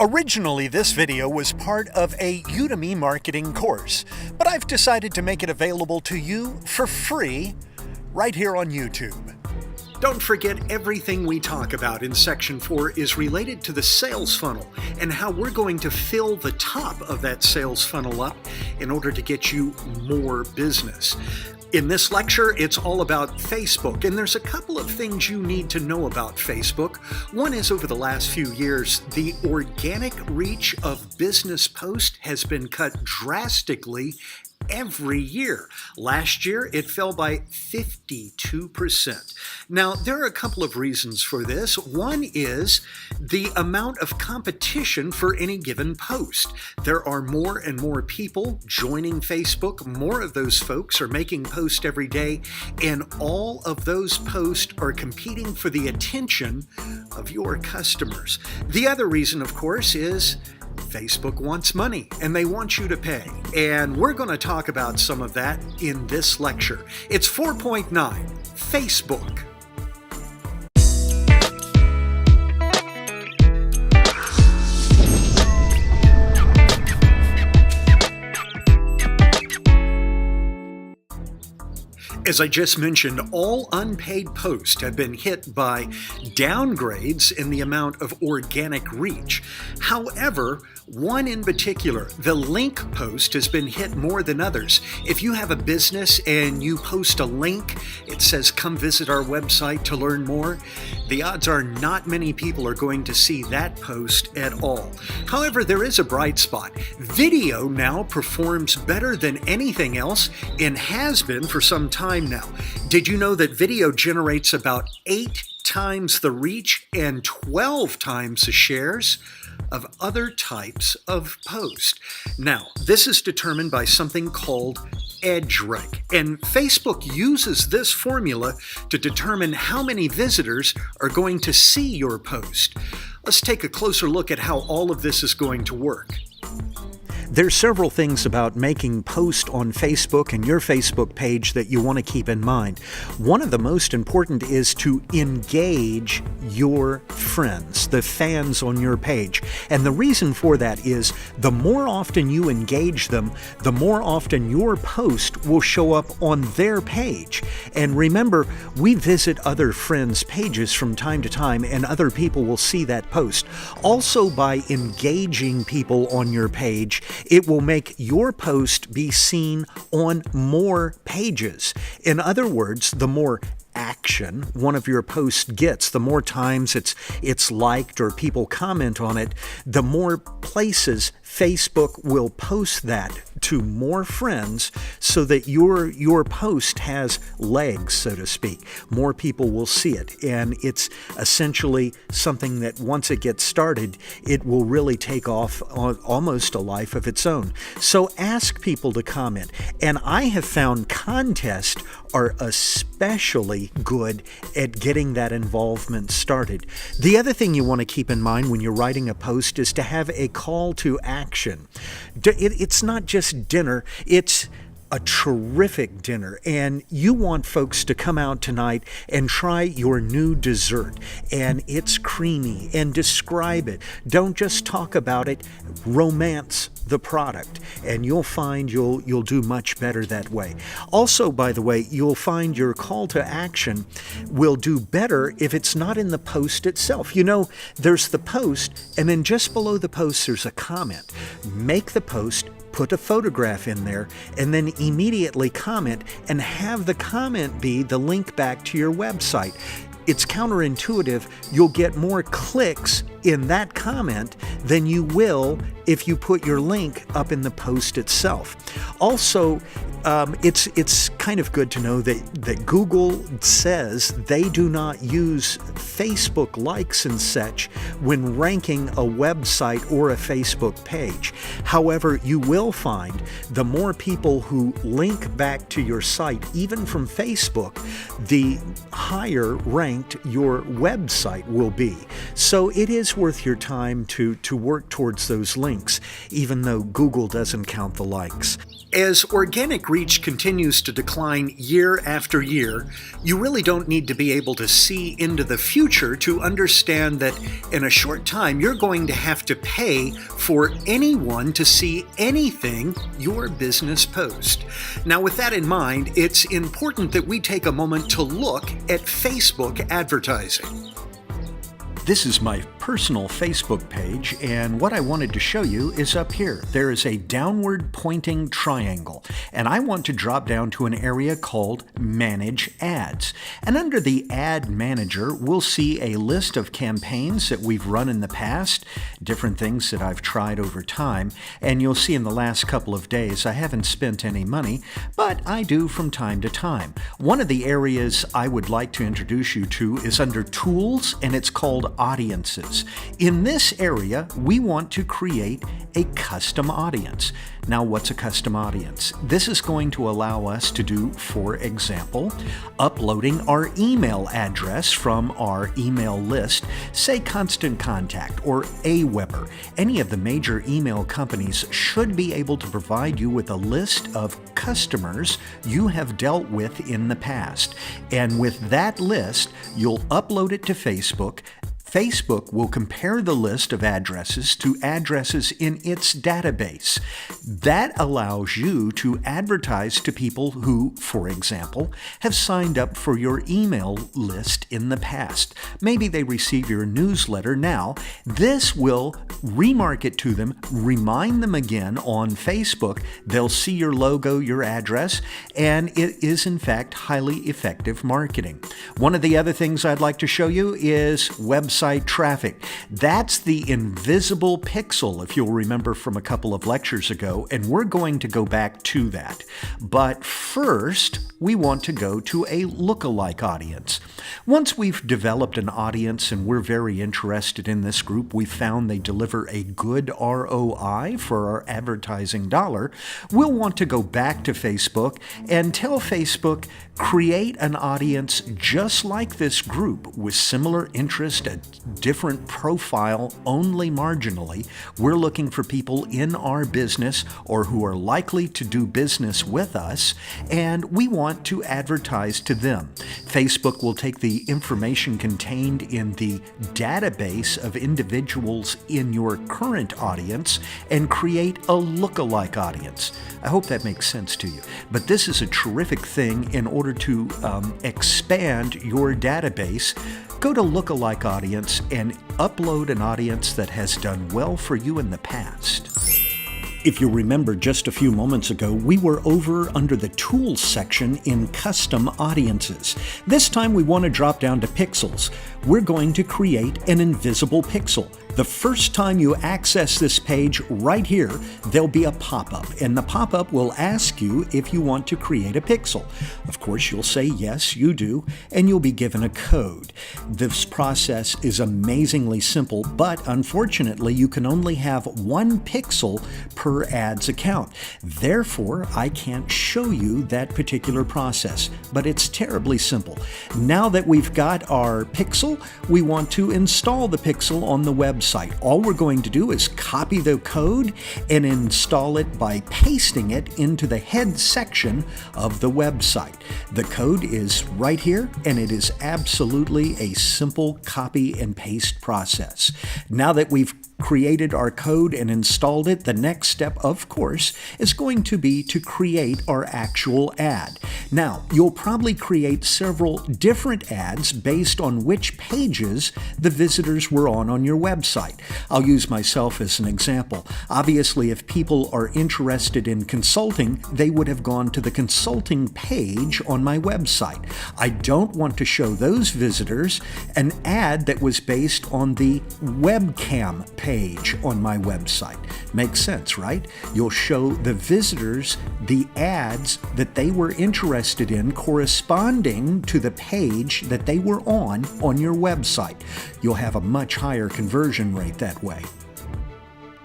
Originally, this video was part of a Udemy marketing course, but I've decided to make it available to you for free right here on YouTube. Don't forget, everything we talk about in Section 4 is related to the sales funnel and how we're going to fill the top of that sales funnel up in order to get you more business. In this lecture, it's all about Facebook, and there's a couple of things you need to know about Facebook. One is, over the last few years, the organic reach of business posts has been cut drastically every year. Last year, it fell by 52%. Now, there are a couple of reasons for this. One is the amount of competition for any given post. There are more and more people joining Facebook. More of those folks are making posts every day, and all of those posts are competing for the attention of your customers. The other reason, of course, is Facebook wants money and they want you to pay. And we're going to talk about some of that in this lecture. It's 4.9, Facebook. As I just mentioned, all unpaid posts have been hit by downgrades in the amount of organic reach. However, one in particular, the link post, has been hit more than others. If you have a business and you post a link, it says, "Come visit our website to learn more," the odds are not many people are going to see that post at all. However, there is a bright spot. Video now performs better than anything else and has been for some time now. Did you know that video generates about 8 times the reach and 12 times the shares of other types of post? Now, this is determined by something called EdgeRank, and Facebook uses this formula to determine how many visitors are going to see your post. Let's take a closer look at how all of this is going to work. There's several things about making posts on Facebook and your Facebook page that you want to keep in mind. One of the most important is to engage your friends, the fans on your page. And the reason for that is the more often you engage them, the more often your post will show up on their page. And remember, we visit other friends' pages from time to time, and other people will see that post. Also, by engaging people on your page, it will make your post be seen on more pages. In other words, the more action one of your posts gets, the more times it's liked or people comment on it, the more places Facebook will post that to more friends so that your post has legs, so to speak. More people will see it, and it's essentially something that once it gets started, it will really take off on almost a life of its own. So ask people to comment, and I have found contests are especially good at getting that involvement started. The other thing you want to keep in mind when you're writing a post is to have a call to action. It's not just dinner, it's a terrific dinner, and you want folks to come out tonight and try your new dessert, and it's creamy, and describe it. Don't just talk about it, romance the product, and you'll find you'll do much better that way. Also, by the way, you'll find your call to action will do better if it's not in the post itself. You know, there's the post, and then just below the post there's a comment. Make the post, put a photograph in there, and then immediately comment, and have the comment be the link back to your website. It's counterintuitive. You'll get more clicks in that comment than you will if you put your link up in the post itself. Also, it's kind of good to know that Google says they do not use Facebook likes and such when ranking a website or a Facebook page. However, you will find the more people who link back to your site, even from Facebook, the higher ranked your website will be. So it is worth your time to work towards those links, even though Google doesn't count the likes. As organic reach continues to decline year after year, you really don't need to be able to see into the future to understand that in a short time you're going to have to pay for anyone to see anything your business posts. Now, with that in mind, it's important that we take a moment to look at Facebook advertising. This is my personal Facebook page, and what I wanted to show you is up here. There is a downward pointing triangle, and I want to drop down to an area called Manage Ads. And under the Ad Manager, we'll see a list of campaigns that we've run in the past, different things that I've tried over time, and you'll see in the last couple of days I haven't spent any money, but I do from time to time. One of the areas I would like to introduce you to is under Tools, and it's called Audiences. In this area, we want to create a custom audience. Now, what's a custom audience? This is going to allow us to do, for example, uploading our email address from our email list, say Constant Contact or AWeber. Any of the major email companies should be able to provide you with a list of customers you have dealt with in the past. And with that list, you'll upload it to Facebook. Facebook will compare the list of addresses to addresses in its database. That allows you to advertise to people who, for example, have signed up for your email list in the past. Maybe they receive your newsletter now. This will remarket to them, remind them again on Facebook. They'll see your logo, your address, and it is in fact highly effective marketing. One of the other things I'd like to show you is website traffic. That's the invisible pixel, if you'll remember from a couple of lectures ago, and we're going to go back to that. But first, we want to go to a lookalike audience. Once we've developed an audience and we're very interested in this group, we found they deliver a good ROI for our advertising dollar, we'll want to go back to Facebook and tell Facebook, create an audience just like this group with similar interest, a different profile only marginally. We're looking for people in our business or who are likely to do business with us, and we want to advertise to them. Facebook will take the information contained in the database of individuals in your current audience and create a lookalike audience. I hope that makes sense to you. But this is a terrific thing in order to expand your database. Go to lookalike audience and upload an audience that has done well for you in the past. If you remember just a few moments ago, we were over under the Tools section in Custom Audiences. This time we want to drop down to Pixels. We're going to create an invisible pixel. The first time you access this page right here, there'll be a pop-up, and the pop-up will ask you if you want to create a pixel. Of course, you'll say yes, you do, and you'll be given a code. This process is amazingly simple, but unfortunately, you can only have one pixel per ads account. Therefore, I can't show you that particular process, but it's terribly simple. Now that we've got our pixel, we want to install the pixel on the website. All we're going to do is copy the code and install it by pasting it into the head section of the website. The code is right here, and it is absolutely a simple copy and paste process. Now that we've created our code and installed it, the next step, of course, is going to be to create our actual ad. Now, you'll probably create several different ads based on which pages the visitors were on your website. I'll use myself as an example. Obviously, if people are interested in consulting, they would have gone to the consulting page on my website. I don't want to show those visitors an ad that was based on the webcam page on my website. Makes sense, right? You'll show the visitors the ads that they were interested in corresponding to the page that they were on your website. You'll have a much higher conversion rate that way.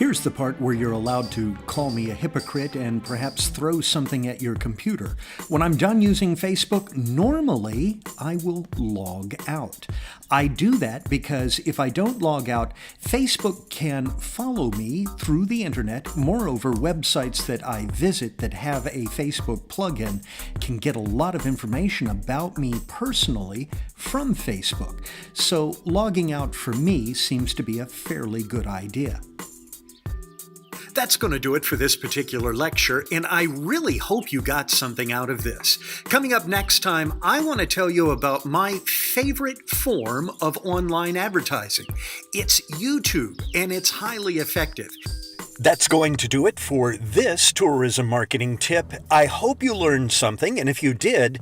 Here's the part where you're allowed to call me a hypocrite and perhaps throw something at your computer. When I'm done using Facebook, normally I will log out. I do that because if I don't log out, Facebook can follow me through the internet. Moreover, websites that I visit that have a Facebook plugin can get a lot of information about me personally from Facebook. So logging out for me seems to be a fairly good idea. That's going to do it for this particular lecture, and I really hope you got something out of this. Coming up next time, I want to tell you about my favorite form of online advertising. It's YouTube, and it's highly effective. That's going to do it for this tourism marketing tip. I hope you learned something, and if you did,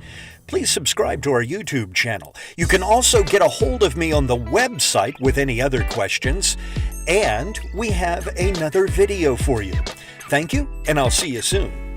please subscribe to our YouTube channel. You can also get a hold of me on the website with any other questions, and we have another video for you. Thank you, and I'll see you soon.